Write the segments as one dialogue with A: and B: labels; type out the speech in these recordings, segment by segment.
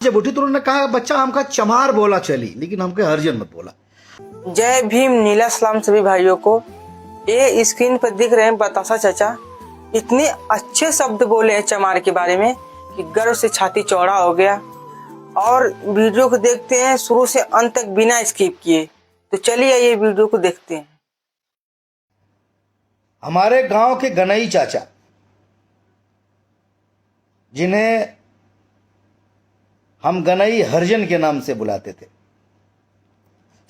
A: जब उठी तो उन्होंने कहा बच्चा हमका चमार बोला चली, लेकिन हमके हरजन मत बोला।
B: जय भीम, नीला सलाम सभी भाइयों को। ये स्क्रीन पर दिख रहे हैं बतासा चाचा, इतने अच्छे शब्द बोले हैं चमार के बारे में कि गर्व से छाती चौड़ा हो गया। और वीडियो को देखते हैं शुरू से अंत तक बिना स्किप किए। तो चलिए ये वीडियो को देखते हैं।
A: हमारे गांव के गनई चाचा, जिन्हें हम गनई हरजन के नाम से बुलाते थे,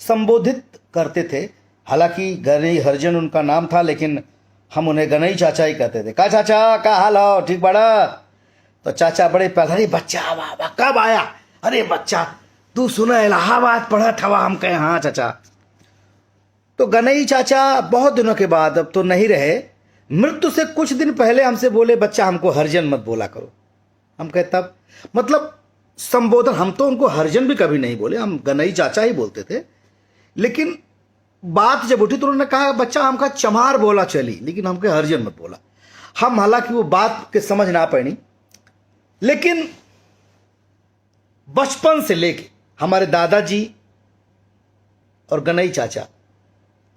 A: संबोधित करते थे। हालांकि गनई हरजन उनका नाम था, लेकिन हम उन्हें गनई चाचा ही कहते थे। का चाचा, का हाल हो, ठीक बड़ा? तो चाचा बड़े पहले, अरे बच्चा वाह कब आया? अरे बच्चा तू सुना इलाहाबाद पढ़ा था? हम कहे हाँ चाचा। तो गनई चाचा बहुत दिनों के बाद, अब तो नहीं रहे, मृत्यु से कुछ दिन पहले हमसे बोले बच्चा हमको हरजन मत बोला करो। हम कहे तब? मतलब संबोधन, हम तो उनको हरजन भी कभी नहीं बोले, हम गनई चाचा ही बोलते थे। लेकिन बात जब उठी तो उन्होंने कहा बच्चा हमका चमार बोला चली, लेकिन हमके हरजन मत बोला। हम हालांकि वो बात के समझ ना पड़ी, लेकिन बचपन से लेके हमारे दादाजी और गनई चाचा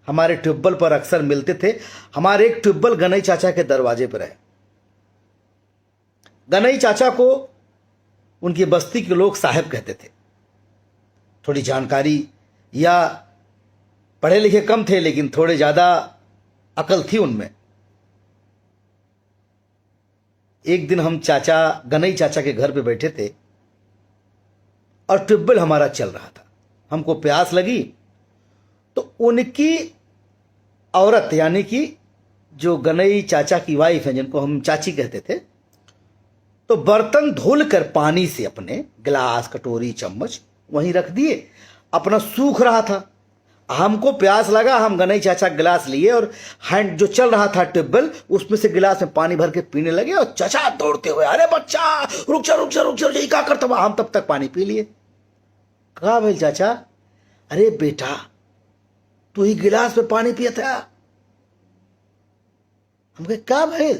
A: हमारे ट्यूबवेल पर अक्सर मिलते थे। हमारे एक ट्यूबवेल गनई चाचा के दरवाजे पर है। गनई चाचा को उनकी बस्ती के लोग साहब कहते थे। थोड़ी जानकारी या पढ़े लिखे कम थे, लेकिन थोड़े ज्यादा अकल थी उनमें। एक दिन हम गनई चाचा के घर पे बैठे थे और ट्यूबवेल हमारा चल रहा था। हमको प्यास लगी तो उनकी औरत, यानी कि जो गनई चाचा की वाइफ है, जिनको हम चाची कहते थे, तो बर्तन धुल कर पानी से अपने गिलास, कटोरी, चम्मच वहीं रख दिए। अपना सूख रहा था। हमको प्यास लगा, हम गनई चाचा गिलास लिए और हैंड जो चल रहा था ट्यूबवेल, उसमें से गिलास में पानी भर के पीने लगे। और चाचा दौड़ते हुए, अरे बच्चा रुक जा रुक जा रुक जा, यही क्या करता हुआ? हम तब तक पानी पी लिए। कहा भाई चाचा? अरे बेटा तू ही गिलास में पानी पिया था। हम कहे क्या भाई?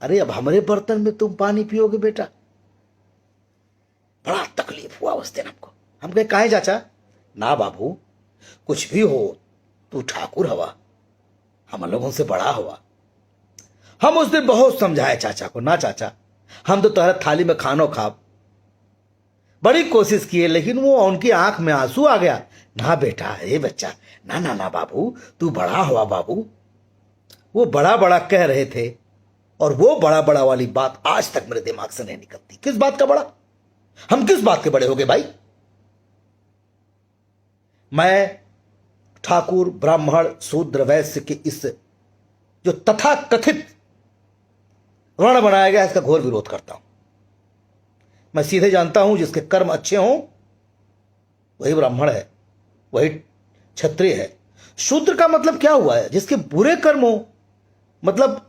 A: अरे अब हमारे बर्तन में तुम पानी पियोगे बेटा? बड़ा तकलीफ हुआ उस दिन हमको। हम कहे काहे चाचा? ना बाबू, कुछ भी हो तू ठाकुर हवा, हम लोगों से बड़ा हुआ। हम उस दिन बहुत समझाए चाचा को, ना चाचा हम तो तुम्हारे थाली में खानो खा। बड़ी कोशिश किए, लेकिन वो उनकी आंख में आंसू आ गया। ना बेटा, अरे बच्चा, ना ना ना बाबू, तू बड़ा हुआ बाबू। वो बड़ा बड़ा कह रहे थे, और वो बड़ा बड़ा वाली बात आज तक मेरे दिमाग से नहीं निकलती। किस बात का बड़ा? हम किस बात के बड़े हो गए भाई? मैं ठाकुर, ब्राह्मण, शूद्र, वैश्य के इस जो तथा कथित वर्ण बनाया गया, इसका घोर विरोध करता हूं। मैं सीधे जानता हूं जिसके कर्म अच्छे हों वही ब्राह्मण है, वही क्षत्रिय है। शूद्र का मतलब क्या हुआ है? जिसके बुरे कर्म हो। मतलब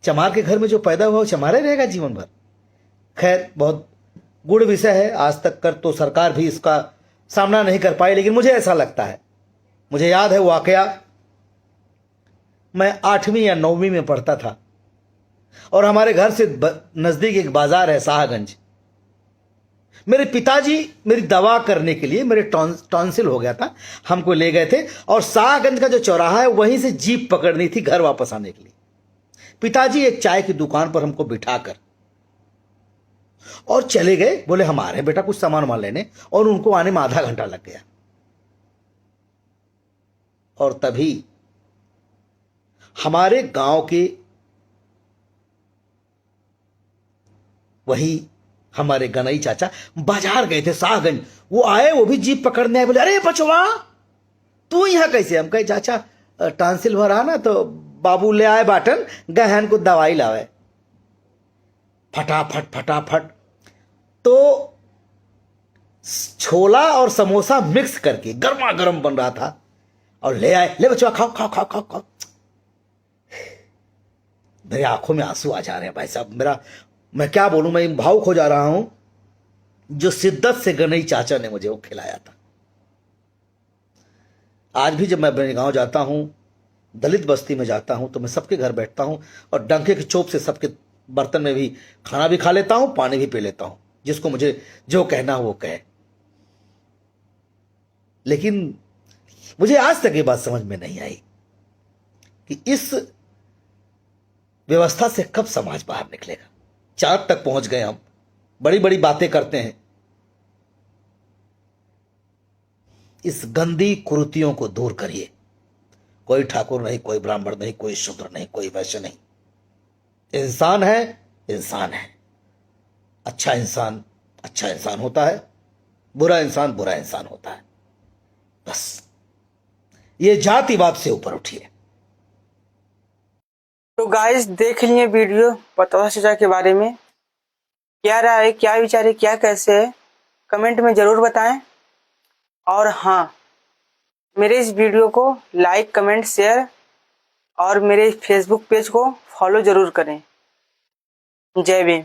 A: चमार के घर में जो पैदा हुआ वो चमारे रहेगा जीवन भर। खैर, बहुत गुड़ विषय है। आज तक कर तो सरकार भी इसका सामना नहीं कर पाई, लेकिन मुझे ऐसा लगता है, मुझे याद है वाकया, मैं 8वीं या 9वीं में पढ़ता था और हमारे घर से नजदीक एक बाजार है शाहगंज। मेरे पिताजी मेरी दवा करने के लिए, मेरे टॉन्सिल हो गया था, हमको ले गए थे और शाहगंज का जो चौराहा है वहीं से जीप पकड़नी थी घर वापस आने के लिए। पिताजी एक चाय की दुकान पर हमको बिठाकर और चले गए। बोले हम आ रहे हैं बेटा कुछ सामान वामान लेने, और उनको आने में आधा घंटा लग गया। और तभी हमारे गांव के वही हमारे गनई चाचा बाजार गए थे शाहगंज। वो आए, वो भी जीप पकड़ने आए। बोले अरे बचवा तू यहां कैसे? हम कहे चाचा टॉन्सिल हो रहा ना, तो बाबू ले आए बाटन, गहन को दवाई लावे। फटाफट फटाफट तो छोला और समोसा मिक्स करके गर्मा गर्म बन रहा था और ले आए। ले बच्चा खाओ खाओ खाओ खाओ खाओ। मेरे आंखों में आंसू आ जा रहे हैं भाई साहब। मैं क्या बोलूं, मैं भावुक हो जा रहा हूं। जो शिद्दत से गनई चाचा ने मुझे वो खिलाया था। आज भी जब मैं अपने गांव जाता हूं, दलित बस्ती में जाता हूं, तो मैं सबके घर बैठता हूं और डंके की चोप से सबके बर्तन में भी खाना भी खा लेता हूं, पानी भी पी लेता हूं, जिसको मुझे जो कहना हो वो कहे। लेकिन मुझे आज तक ये बात समझ में नहीं आई कि इस व्यवस्था से कब समाज बाहर निकलेगा। चार तक पहुंच गए हम, बड़ी बड़ी बातें करते हैं। इस गंदी कुरीतियों को दूर करिए। कोई ठाकुर नहीं, कोई ब्राह्मण नहीं, कोई शूद्र नहीं, कोई वैश्य नहीं। इंसान है, इंसान है। अच्छा इंसान होता है, बुरा इंसान बुरा इंसान होता है। बस ये जातिवाद से ऊपर उठिए।
B: तो गाइस देख लिए वीडियो बतासा चाचा के बारे में। क्या राय है, क्या विचार है, क्या कैसे है, कमेंट में जरूर बताएं। और हाँ, मेरे इस वीडियो को लाइक कमेंट शेयर और मेरे फेसबुक पेज को फॉलो जरूर करें। जय भीम।